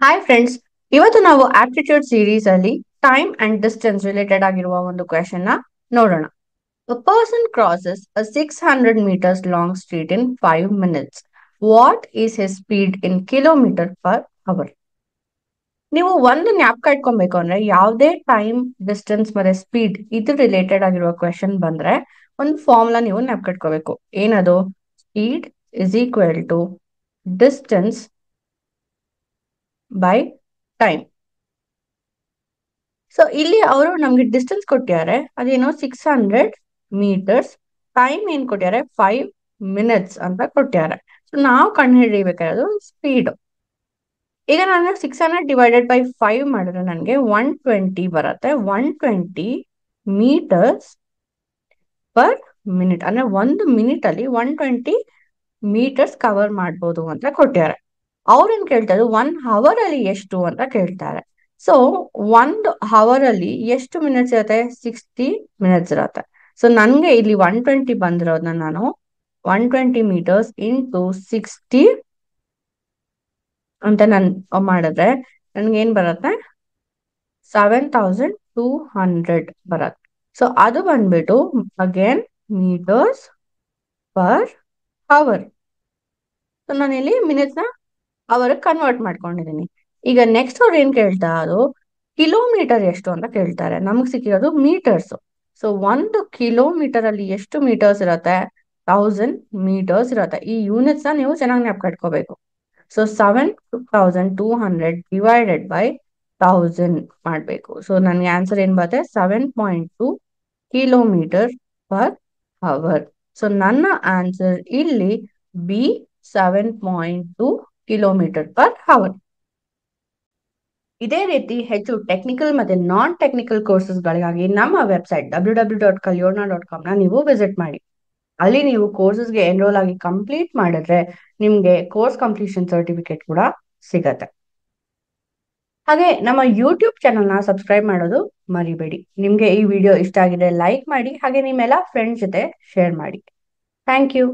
Hi friends, ಇವತ್ತು ನಾವು aptitude series ಅಲ್ಲಿ ಟೈಮ್ ಅಂಡ್ ಡಿಸ್ಟೆನ್ಸ್ ರಿಲೇಟೆಡ್ ಆಗಿರುವ ಒಂದು ಕ್ವೆಶನ್ ನ ನೋಡೋಣ. A person crosses a 600 meters long street in 5 minutes. What is his speed in kilometer per hour? ನೀವು ಒಂದು ಜ್ಞಾಪಕ ಇಟ್ಕೊಬೇಕು ಅಂದ್ರೆ ಯಾವುದೇ ಟೈಮ್ ಡಿಸ್ಟೆನ್ಸ್ ಮತ್ತೆ ಸ್ಪೀಡ್ ಇದು ರಿಲೇಟೆಡ್ ಆಗಿರುವ ಕ್ವೆಶನ್ ಬಂದ್ರೆ ಒಂದು ಫಾರ್ಮುಲಾ ನೀವು ಜ್ಞಾಪಕ ಇಟ್ಕೋಬೇಕು. ಏನದು? Speed is equal to distance by time. So ಇಲ್ಲಿ ಅವರು ನಮ್ಗೆ ಡಿಸ್ಟೆನ್ಸ್ ಕೊಟ್ಟಿದ್ದಾರೆ, ಅದೇನೋ 600 meters. ಟೈಮ್ ಏನ್ ಕೊಟ್ಟಿದ್ದಾರೆ? 5 minutes ಅಂತ ಕೊಟ್ಟಿದ್ದಾರೆ. ಸೊ ನಾವು ಕಂಡು ಹಿಡಿಬೇಕಾದ್ರು ಸ್ಪೀಡ್. ಈಗ ನಾನು 600 / 5 ಮಾಡಿದ್ರೆ ನನಗೆ 120 ಬರುತ್ತೆ. 120 meters/minute ಅಂದ್ರೆ 1 minute ಅಲ್ಲಿ 120 meters ಕವರ್ ಮಾಡ್ಬೋದು ಅಂತ ಕೊಟ್ಟಿದ್ದಾರೆ. ಅವ್ರೇನ್ ಕೇಳ್ತಾರೆ, 1 hour ಅಲ್ಲಿ ಎಷ್ಟು ಅಂತ ಕೇಳ್ತಾರೆ. ಸೊ 1 hour ಅಲ್ಲಿ ಎಷ್ಟು ಮಿನಿಟ್ಸ್ ಇರುತ್ತೆ? 60 minutes ಇರುತ್ತೆ. ಸೊ ನನ್ಗೆ ಇಲ್ಲಿ 120 ಬಂದಿರೋದನ್ನ ನಾನು 120 meters into 60 ಅಂತ ನಾನು ಮಾಡಿದ್ರೆ ನನ್ಗೆ ಏನ್ ಬರುತ್ತೆ? 7200 ಬರುತ್ತೆ. ಸೊ ಅದು ಬಂದ್ಬಿಟ್ಟು again meters per hour. So ನಾನು ಇಲ್ಲಿ ಮಿನಿಟ್ಸ್ ನ ಅವರ್ ಕನ್ವರ್ಟ್ ಮಾಡ್ಕೊಂಡಿದ್ದೀನಿ. ಈಗ ನೆಕ್ಸ್ಟ್ ಅವ್ರು ಏನ್ ಕೇಳ್ತಾ ಅದು ಕಿಲೋಮೀಟರ್ ಎಷ್ಟು ಅಂತ ಕೇಳ್ತಾರೆ. ನಮಗ್ ಸಿಕ್ಕಿರೋದು ಮೀಟರ್ಸ್. ಸೊ 1 kilometer ಅಲ್ಲಿ ಎಷ್ಟು ಮೀಟರ್ಸ್ ಇರುತ್ತೆ? 1000 meters ಇರುತ್ತೆ. ಈ ಯೂನಿಟ್ಸ್ ನ ನೀವು ಚೆನ್ನಾಗಿ ಜ್ಞಾಪಕ ಇಟ್ಕೋಬೇಕು. ಸೊ 7200 ಡಿವೈಡೆಡ್ ಬೈ 1000 ಮಾಡ್ಬೇಕು. ಸೊ ನನ್ಗೆ ಆನ್ಸರ್ ಏನ್ ಬರುತ್ತೆ? 7.2 kilometer per hour. ಸೊ ನನ್ನ ಆನ್ಸರ್ ಇಲ್ಲಿ ಬಿ 7.2 kilometer per hour. ಇದೇ ರೀತಿ ಹೆಚ್ಚು ಟೆಕ್ನಿಕಲ್ ಮತ್ತೆ ನಾನ್ ಟೆಕ್ನಿಕಲ್ ಕೋರ್ಸಸ್ ಗಳಿಗಾಗಿ ನಮ್ಮ ವೆಬ್ಸೈಟ್ www.kalyona.com ನ ನೀವು ವಿಸಿಟ್ ಮಾಡಿ. ಅಲ್ಲಿ ನೀವು ಕೋರ್ಸಸ್ಗೆ ಎನ್ರೋಲ್ ಆಗಿ ಕಂಪ್ಲೀಟ್ ಮಾಡಿದ್ರೆ ನಿಮ್ಗೆ ಕೋರ್ಸ್ ಕಂಪ್ಲೀಷನ್ ಸರ್ಟಿಫಿಕೇಟ್ ಕೂಡ ಸಿಗತ್ತೆ. ಹಾಗೆ ನಮ್ಮ ಯೂಟ್ಯೂಬ್ ಚಾನಲ್ ನ ಸಬ್ಸ್ಕ್ರೈಬ್ ಮಾಡೋದು ಮರಿಬೇಡಿ. ನಿಮ್ಗೆ ಈ ವಿಡಿಯೋ ಇಷ್ಟ ಆಗಿದೆ ಲೈಕ್ ಮಾಡಿ, ಹಾಗೆ ನಿಮ್ಮೆಲ್ಲ ಫ್ರೆಂಡ್ಸ್ ಜೊತೆ ಶೇರ್ ಮಾಡಿ. Thank you.